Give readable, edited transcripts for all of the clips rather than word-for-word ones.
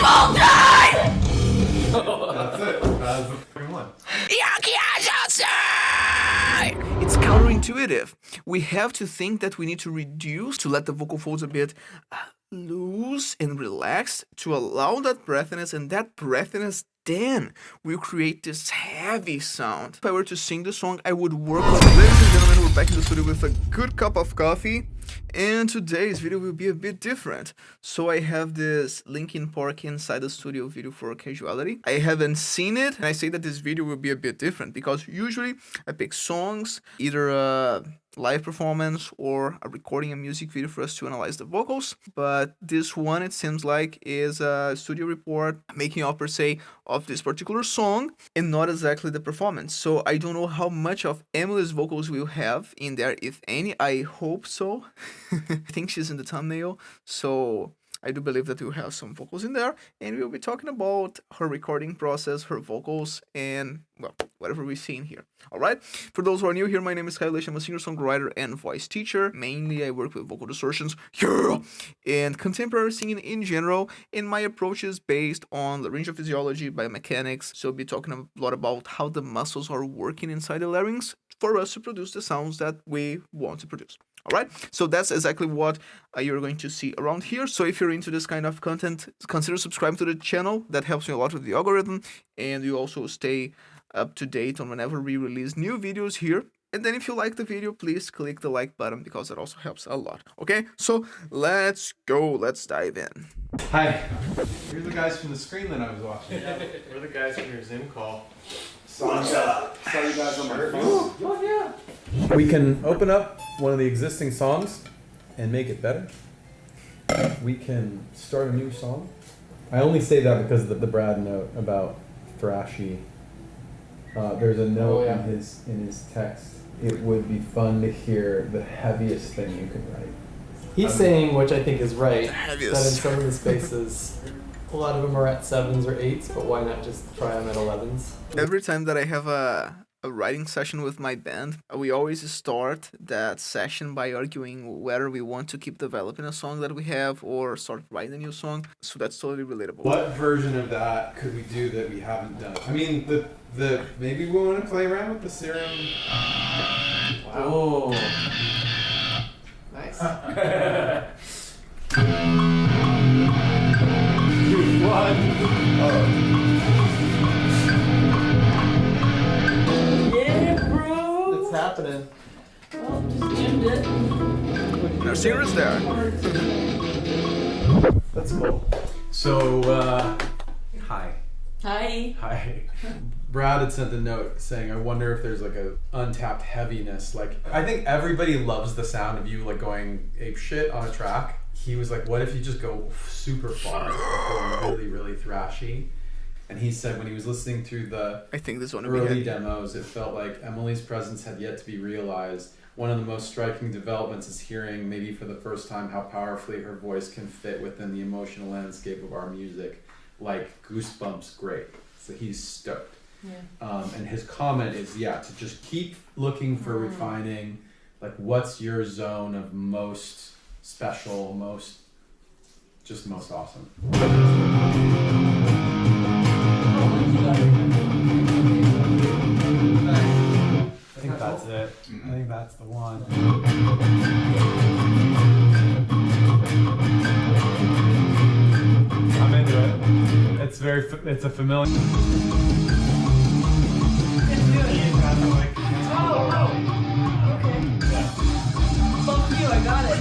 That's it. That's the fucking one. It's counterintuitive. We have to think that we need to reduce to let the vocal folds a bit loose and relaxed to allow that breathiness, and that breathiness then will create this heavy sound. If I were to sing the song, I would work on. Ladies and gentlemen, we're back in the studio with a good cup of coffee, and today's video will be a bit different. So I have this Linkin Park inside the studio video for Casualty. I haven't seen it, and I say that this video will be a bit different because usually I pick songs, either a live performance or a recording a music video for us to analyze the vocals, but this one, it seems like, is a studio report making up per se of this particular song and not exactly the performance. So I don't know how much of Emily's vocals we'll have in there, if any. I hope so. I think she's in the thumbnail, so I do believe that we'll have some vocals in there, and we'll be talking about her recording process, her vocals, and, well, whatever we see in here. Alright? For those who are new here, my name is Caio. I'm a singer-songwriter and voice teacher. Mainly, I work with vocal distortions, and contemporary singing in general, and my approach is based on laryngeal physiology, biomechanics, so I'll be talking a lot about how the muscles are working inside the larynx for us to produce the sounds that we want to produce. Alright, so that's exactly what you're going to see around here. So if you're into this kind of content, consider subscribing to the channel. That helps me a lot with the algorithm, and you also stay up to date on whenever we release new videos here. And then if you like the video, please click the like button because that also helps a lot. Okay, so let's go, let's dive in. Hi. You're the guys from the screen that I was watching. We're the guys from your Zoom call. What's up? Saw you guys on my phone. Oh, yeah. We can open up one of the existing songs and make it better. We can start a new song. I only say that because of the Brad note about thrashy. There's a note in his text. It would be fun to hear the heaviest thing you could write. He's saying, which I think is right, that in Heaviest. some of the spaces, a lot of them are at 7s or 8s, but why not just try them at 11s? Every time that I have a writing session with my band, we always start that session by arguing whether we want to keep developing a song that we have or start writing a new song. So that's totally relatable. What version of that could we do that we haven't done? I mean, the maybe we want to play around with the serum. Oh. Nice. Yeah, bro. It's happening. Well, just end it. Our singer is there. That's cool. So, hi. Hi. Hi. Brad had sent a note saying, I wonder if there's like a untapped heaviness. Like, I think everybody loves the sound of you like going ape shit on a track. He was like, what if you just go super far, like going really, really thrashy? And he said when he was listening through the I think this one will be early heavy. demos, it felt like Emily's presence had yet to be realized. One of the most striking developments is hearing, maybe for the first time, how powerfully her voice can fit within the emotional landscape of our music. Like, goosebumps, great. So he's stoked. Yeah. And his comment is, to just keep looking for refining, like what's your zone of most special, most awesome. I think that's it. I think that's the one. I'm into it. It's a familiar. Fuck you, I got it.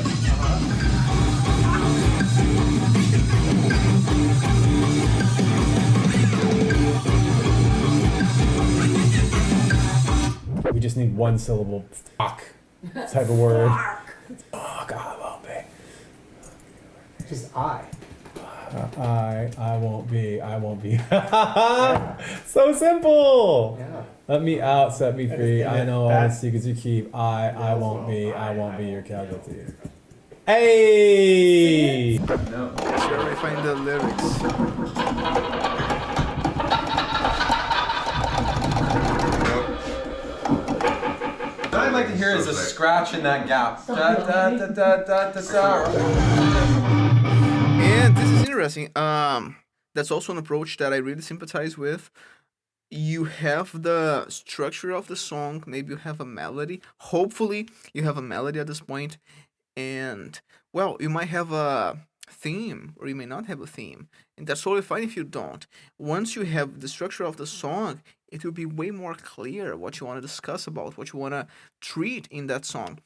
We just need one syllable. Fuck. Type of word. Fuck, I won't be. Just I. I won't be. So simple. Yeah. Let me out, set me free. I know all the secrets you keep. I won't be your casualty. Hey! No. Sure, I find the lyrics. What I'd like to hear is a scratch in that gap. Da, da, da, da, da, da, da. And this is interesting. That's also an approach that I really sympathize with. You have the structure of the song, maybe you have a melody. Hopefully, you have a melody at this point, and well, you might have a theme or you may not have a theme, and that's totally fine if you don't. Once you have the structure of the song, it will be way more clear what you want to discuss about, what you want to treat in that song.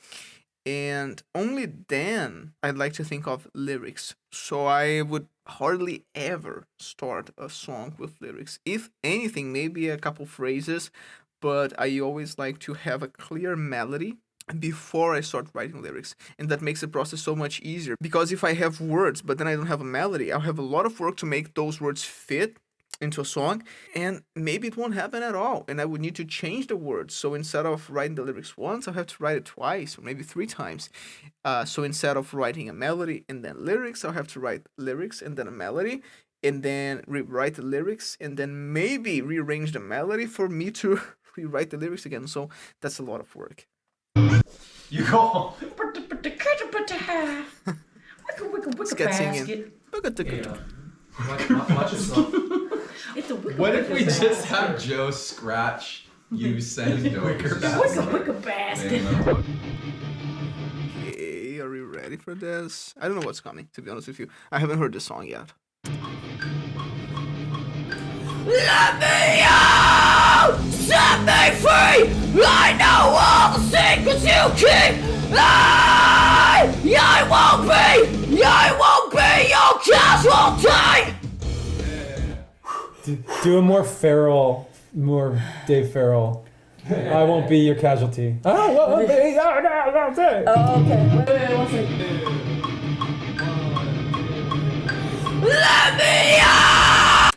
And only then I'd like to think of lyrics. So I would hardly ever start a song with lyrics. If anything, maybe a couple phrases, but I always like to have a clear melody before I start writing lyrics. And that makes the process so much easier. Because if I have words, but then I don't have a melody, I'll have a lot of work to make those words fit into a song, and maybe it won't happen at all, and I would need to change the words. So instead of writing the lyrics once, I'll have to write it twice or maybe 3 times. So instead of writing a melody and then lyrics, I'll have to write lyrics and then a melody, and then rewrite the lyrics, and then maybe rearrange the melody for me to rewrite the lyrics again. So that's a lot of work. You go. Let's get singing. Yeah. Watch yourself. It's a wicker What if we basket. just have Joe scratch you saying wicker Wicker basket. Okay, are you ready for this? I don't know what's coming, to be honest with you. I haven't heard this song yet. Let me out! Set me free! I know all the secrets you keep! I won't be your casualty! Do a more feral, more Dave Farrell. I won't be your casualty. I won't be your casualty. Oh, okay. Wait, 1 second. Let me out!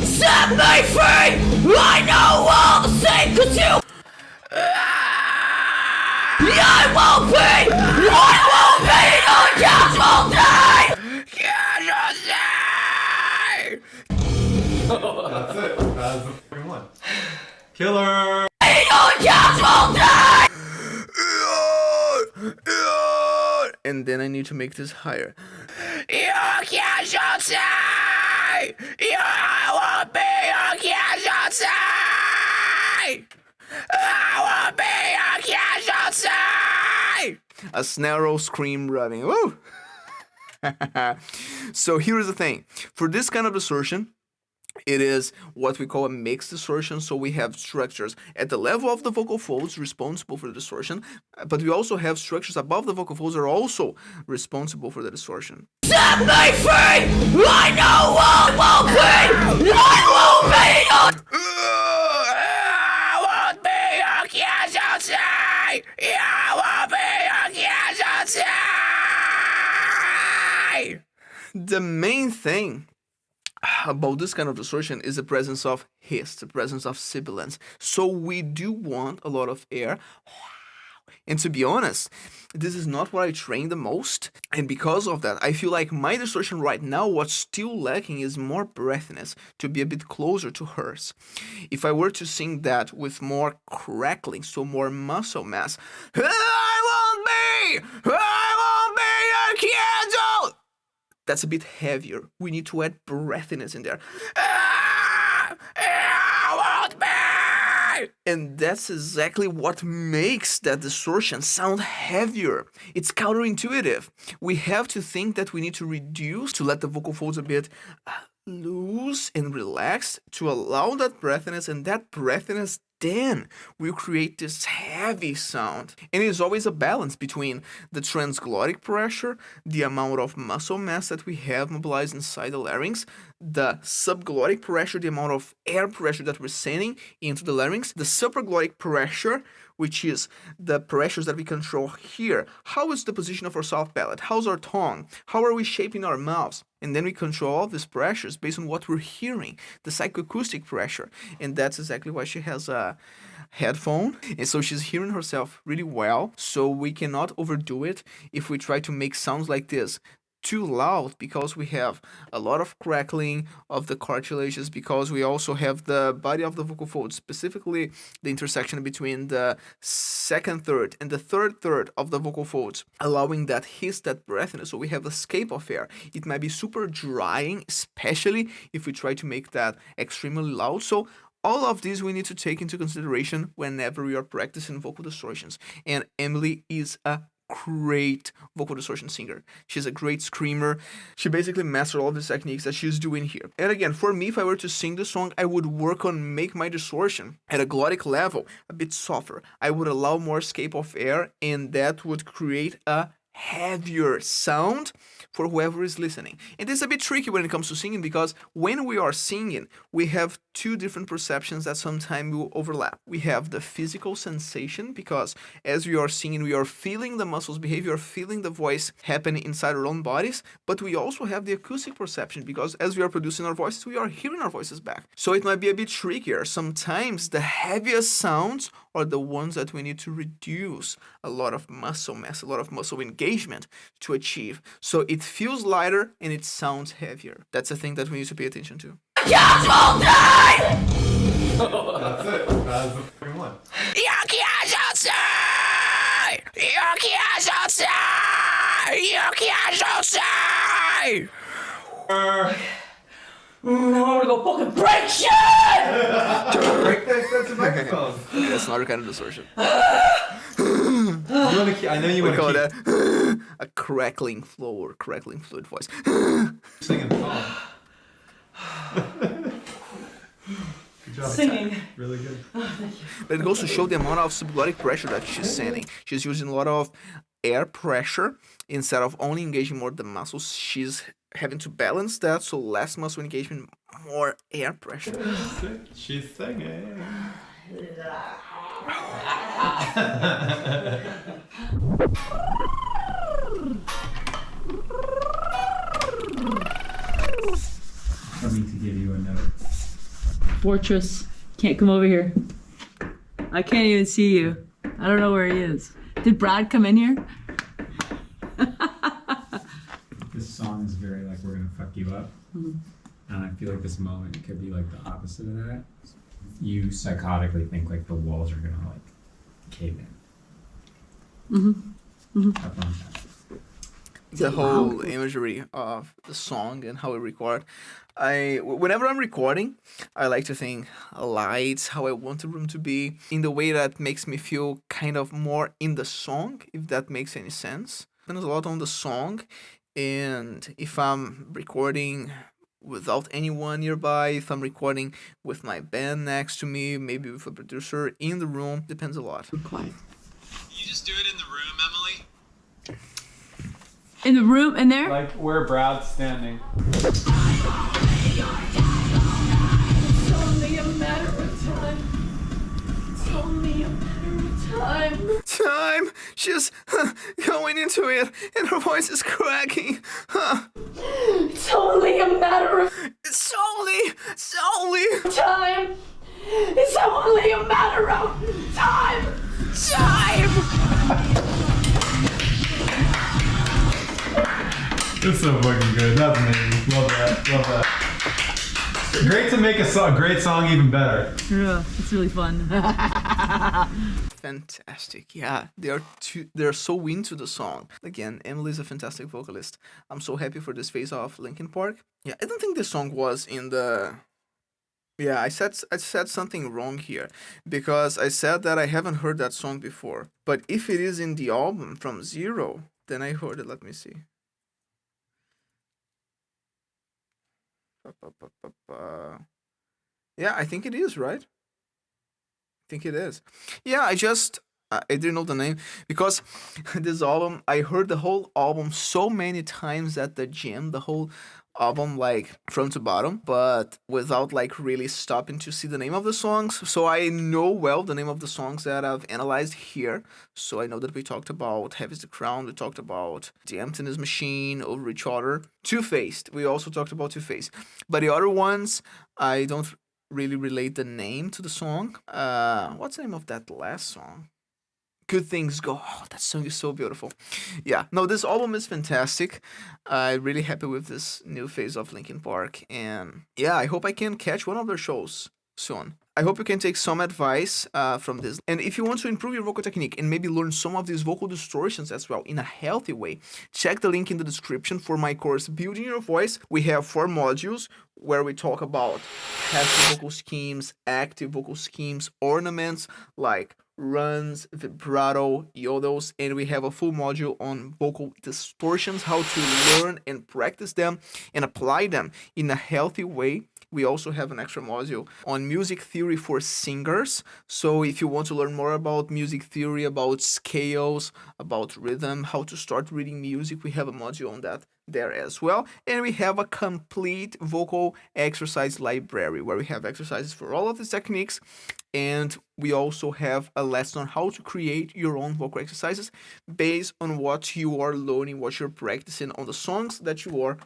Set me free! I know all the secrets you... I won't be your casualty! That's it. That's the fucking one. Killer. Your casualty! And then I need to make this higher. Your casualty! I won't be your casualty! I won't be your casualty! A snarl scream running. Woo! So here's the thing. For this kind of distortion, it is what we call a mixed distortion. So we have structures at the level of the vocal folds responsible for the distortion, but we also have structures above the vocal folds that are also responsible for the distortion. Set me free! I know what will be! I won't be your... I won't be your casualty! I won't be your casualty! The main thing about this kind of distortion is the presence of hiss, the presence of sibilance. So we do want a lot of air. And to be honest, this is not what I train the most. And because of that, I feel like my distortion right now, what's still lacking is more breathiness, to be a bit closer to hers. If I were to sing that with more crackling, so more muscle mass, I won't be your candle. That's a bit heavier. We need to add breathiness in there. And that's exactly what makes that distortion sound heavier. It's counterintuitive. We have to think that we need to reduce to let the vocal folds a bit loose and relaxed to allow that breathiness, and that breathiness then will create this heavy sound. And it's always a balance between the transglottic pressure, the amount of muscle mass that we have mobilized inside the larynx, the subglottic pressure, the amount of air pressure that we're sending into the larynx, the supraglottic pressure, which is the pressures that we control here. How is the position of our soft palate? How's our tongue? How are we shaping our mouths? And then we control all these pressures based on what we're hearing, the psychoacoustic pressure. And that's exactly why she has a headphone. And so she's hearing herself really well. So we cannot overdo it. If we try to make sounds like this, too loud because we have a lot of crackling of the cartilages, because we also have the body of the vocal folds, specifically the intersection between the second third and the third third of the vocal folds, allowing that hiss, that breathiness. So we have escape of air. It might be super drying, especially if we try to make that extremely loud. So all of these we need to take into consideration whenever we are practicing vocal distortions. And Emily is a great vocal distortion singer. She's a great screamer. She basically mastered all of the techniques that she's doing here. And again, for me, if I were to sing the song, I would work on make my distortion at a glottic level a bit softer. I would allow more escape of air, and that would create a heavier sound for whoever is listening. And it's a bit tricky when it comes to singing, because when we are singing, we have two different perceptions that sometimes will overlap. We have the physical sensation, because as we are singing, we are feeling the muscles behave, we are feeling the voice happen inside our own bodies, but we also have the acoustic perception, because as we are producing our voices, we are hearing our voices back. So it might be a bit trickier. Sometimes the heaviest sounds are the ones that we need to reduce a lot of muscle mass, a lot of muscle engagement to achieve. So it feels lighter and it sounds heavier. That's a thing that we need to pay attention to. Casualty! That's it. That's the fucking one. You're casualty! You're casualty! You're casualty! I wanna go fucking break shit! Break that expensive microphone. That's another kind of distortion. I know you We want call to that a crackling flow or crackling fluid voice. keep singing the song. Good job. Singing. Really good. But it goes to show the amount of subglottic pressure that she's sending. She's using a lot of air pressure instead of only engaging more the muscles. She's having to balance that, so less muscle engagement, more air pressure. She's singing. I need to give you a note. Fortress. Can't come over here. I can't even see you. I don't know where he is. Did Brad come in here? This song is very like, we're gonna fuck you up. Mhm. And I feel like this moment could be like the opposite of that. You psychotically think like the walls are gonna like cave in. Have fun with that. The whole imagery of the song and how we record. Whenever I'm recording, I like to think lights, how I want the room to be, in the way that makes me feel kind of more in the song, if that makes any sense. Depends a lot on the song, and if I'm recording without anyone nearby, if I'm recording with my band next to me, maybe with a producer in the room, depends a lot. Quiet. You just do it in the room, Emily? In the room, in there? Like where Brad's standing. It's only a matter of time. It's only a matter of time. Time! She's going into it, and her voice is cracking. It's only a matter of It's only time. It's only a matter of time. It's so fucking good. That's amazing. Love that. Love that. Great to make a great song even better. Yeah, it's really fun. Fantastic. Yeah, they're so into the song. Again, Emily's a fantastic vocalist. I'm so happy for this phase of Linkin Park. Yeah, I don't think this song was in the... Yeah, I said something wrong here, because I said that I haven't heard that song before. But if it is in the album from Zero, then I heard it. Let me see. Yeah, I think it is, right? I think it is. Yeah, I didn't know the name, because this album, I heard the whole album so many times at the gym, the whole album, like from to bottom, but without like really stopping to see the name of the songs. So I know well the name of the songs that I've analyzed here. So I know that we talked about Heavy's the Crown, we talked about The Emptiness Machine, Over Each Other, Two-Faced. We also talked about Two-Faced. But the other ones, I don't really relate the name to the song. What's the name of that last song? good things go, oh, that song is so beautiful. Yeah, no, this album is fantastic. I'm really happy with this new phase of Linkin Park. And yeah, I hope I can catch one of their shows soon. I hope you can take some advice from this. And if you want to improve your vocal technique and maybe learn some of these vocal distortions as well in a healthy way, check the link in the description for my course Building Your Voice. We have 4 modules where we talk about passive vocal schemes, active vocal schemes, ornaments like runs, vibrato, yodels, and we have a full module on vocal distortions, how to learn and practice them and apply them in a healthy way. We also have an extra module on music theory for singers. So if you want to learn more about music theory, about scales, about rhythm, how to start reading music, we have a module on that there as well. And we have a complete vocal exercise library where we have exercises for all of these techniques. And we also have a lesson on how to create your own vocal exercises based on what you are learning, what you're practicing on the songs that you are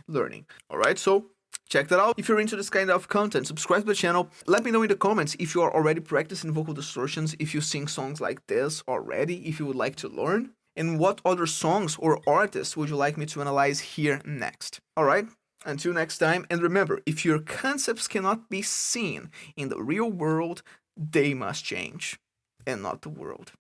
learning. All right, so check that out. If you're into this kind of content, subscribe to the channel. Let me know in the comments if you are already practicing vocal distortions, if you sing songs like this already, if you would like to learn, and what other songs or artists would you like me to analyze here next. Alright, until next time, and remember, if your concepts cannot be seen in the real world, they must change, and not the world.